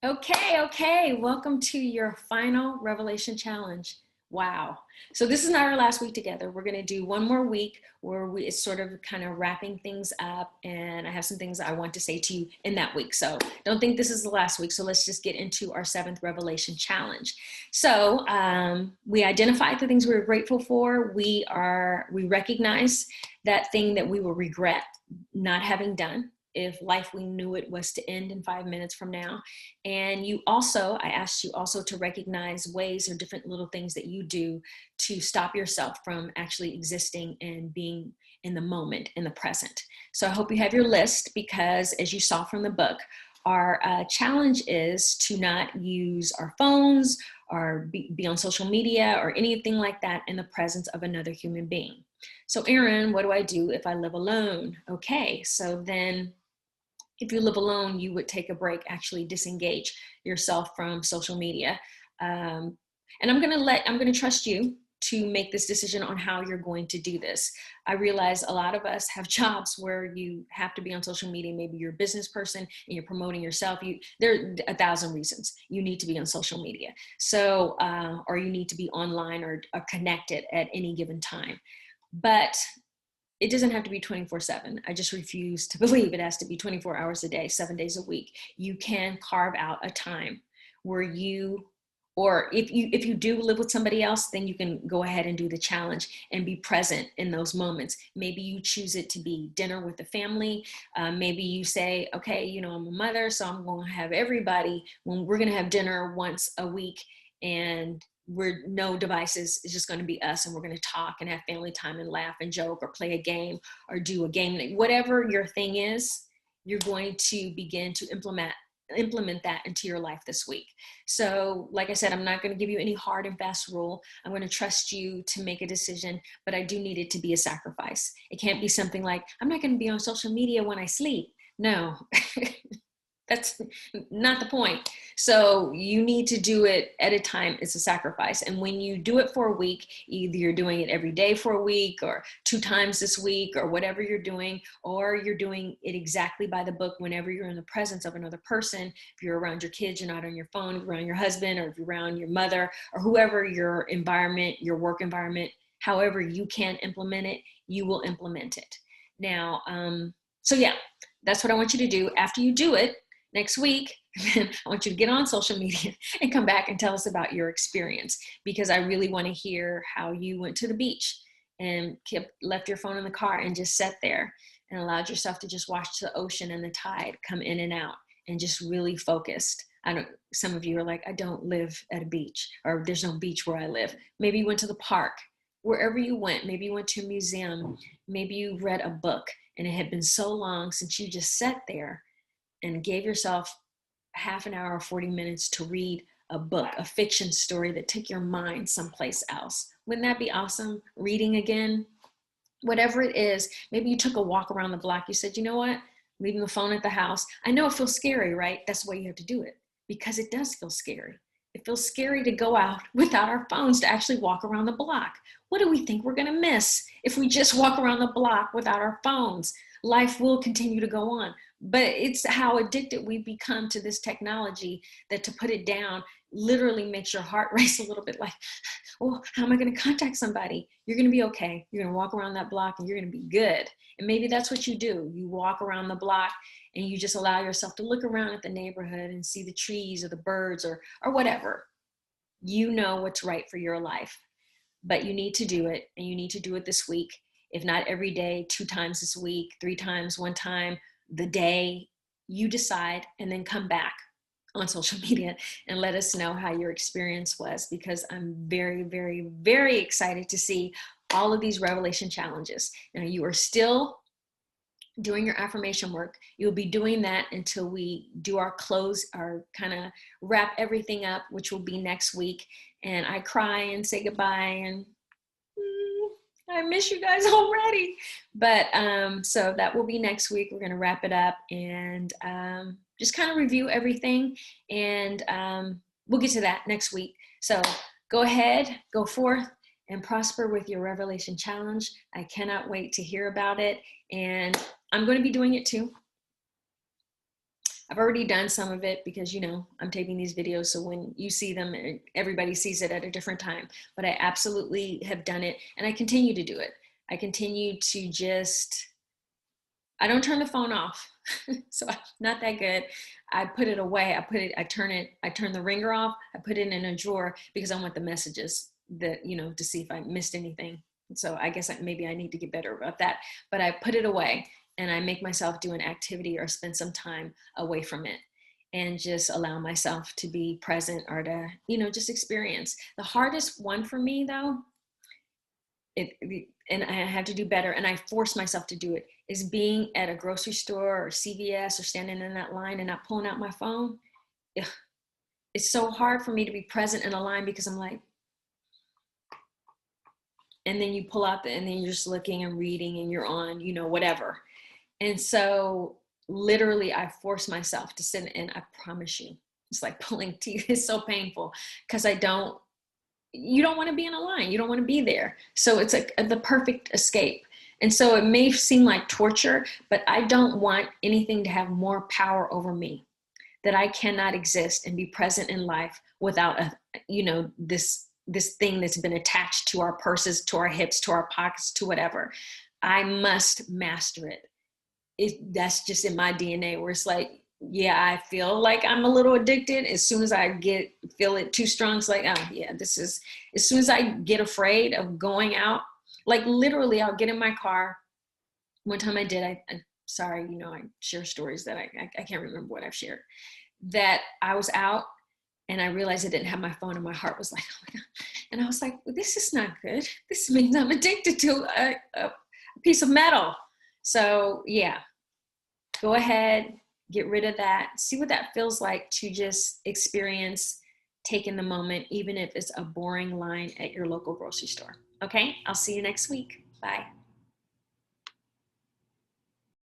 Okay. Welcome to your final Revelation Challenge. Wow. So this is not our last week together. We're going to do one more week where it's sort of kind of wrapping things up, and I have some things I want to say to you in that week. So don't think this is the last week. So let's just get into our 7th Revelation Challenge. So we identified the things we were grateful for. We recognize that thing that we will regret not having done if life we knew it was to end in 5 minutes from now. And I asked you also to recognize ways or different little things that you do to stop yourself from actually existing and being in the moment, in the present. So I hope you have your list, because as you saw from the book, our challenge is to not use our phones or be on social media or anything like that in the presence of another human being. So Aaron, what do I do if I live alone? Okay, so then if you live alone, you would take a break, actually disengage yourself from social media. And I'm going to trust you to make this decision on how you're going to do this. I realize a lot of us have jobs where you have to be on social media. Maybe you're a business person and you're promoting yourself. There are 1,000 reasons you need to be on social media. So, or you need to be online or connected at any given time. But it doesn't have to be 24/7. I just refuse to believe it has to be 24 hours a day, 7 days a week. You can carve out a time where or if you do live with somebody else, then you can go ahead and do the challenge and be present in those moments. Maybe you choose it to be dinner with the family. Maybe you say, okay, I'm a mother, so I'm going to have everybody, when we're going to have dinner once a week, and we're no devices. It's just going to be us, and we're going to talk and have family time and laugh and joke or play a game or do a game. Whatever your thing is, you're going to begin to implement that into your life this week. So like I said, I'm not going to give you any hard and fast rule. I'm going to trust you to make a decision, but I do need it to be a sacrifice. It can't be something like, I'm not going to be on social media when I sleep. No. That's not the point. So you need to do it at a time. It's a sacrifice. And when you do it for a week, either you're doing it every day for a week or 2 times this week or whatever you're doing, or you're doing it exactly by the book whenever you're in the presence of another person. If you're around your kids, you're not on your phone, if you're around your husband, or if you're around your mother, or whoever your environment, your work environment, however you can implement it, you will implement it. Now, so yeah, that's what I want you to do. After you do it, next week, I want you to get on social media and come back and tell us about your experience, because I really want to hear how you went to the beach and left your phone in the car and just sat there and allowed yourself to just watch the ocean and the tide come in and out and just really focused. Some of you are like, I don't live at a beach, or there's no beach where I live. Maybe you went to the park. Wherever you went, maybe you went to a museum, maybe you read a book, and it had been so long since you just sat there and gave yourself half an hour or 40 minutes to read a book, a fiction story that took your mind someplace else. Wouldn't that be awesome? Reading again, whatever it is. Maybe you took a walk around the block. You said, you know what? Leaving the phone at the house. I know it feels scary, right? That's why you have to do it, because it does feel scary. It feels scary to go out without our phones, to actually walk around the block. What do we think we're going to miss if we just walk around the block without our phones? Life will continue to go on. But it's how addicted we've become to this technology that to put it down literally makes your heart race a little bit, like, well, how am I going to contact somebody? You're going to be okay. You're going to walk around that block and you're going to be good. And maybe that's what you do. You walk around the block and you just allow yourself to look around at the neighborhood and see the trees or the birds or whatever. You know what's right for your life, but you need to do it, and you need to do it this week. If not every day, 2 times this week, 3 times, 1 time, the day you decide, and then come back on social media and let us know how your experience was, because I'm very, very, very excited to see all of these revelation challenges. Now, you are still doing your affirmation work. You'll be doing that until we do our close, our kind of wrap everything up, which will be next week. And I cry and say goodbye, and I miss you guys already. But so that will be next week. We're going to wrap it up and just kind of review everything. And we'll get to that next week. So go ahead, go forth and prosper with your Revelation Challenge. I cannot wait to hear about it. And I'm going to be doing it too. I've already done some of it because, you know, I'm taping these videos. So when you see them, everybody sees it at a different time, but I absolutely have done it and I continue to do it. I continue to just, I don't turn the phone off. So I'm not that good. I put it away. I turn the ringer off. I put it in a drawer because I want the messages that, you know, to see if I missed anything. So I guess maybe I need to get better about that, but I put it away and I make myself do an activity or spend some time away from it and just allow myself to be present or to, you know, just experience. The hardest one for me though, and I have to do better, and I force myself to do it, is being at a grocery store or CVS or standing in that line and not pulling out my phone. Ugh, it's so hard for me to be present in a line because I'm like, and then you pull out and then you're just looking and reading and you're on, you know, whatever. And so literally I force myself to sit, and I promise you, it's like pulling teeth. It's so painful because you don't want to be in a line. You don't want to be there. So it's like the perfect escape. And so it may seem like torture, but I don't want anything to have more power over me, that I cannot exist and be present in life without this thing that's been attached to our purses, to our hips, to our pockets, to whatever. I must master it. That's just in my DNA, where it's like, yeah, I feel like I'm a little addicted. As soon as I feel it too strong, it's like, oh yeah, this is, as soon as I get afraid of going out, like literally I'll get in my car. One time I did, I sorry, you know, I share stories that I can't remember what I've shared, that I was out and I realized I didn't have my phone and my heart was like, oh my God. And I was like, well, this is not good. This means I'm addicted to a piece of metal. So yeah, go ahead, get rid of that. See what that feels like to just experience taking the moment, even if it's a boring line at your local grocery store. Okay, I'll see you next week. Bye.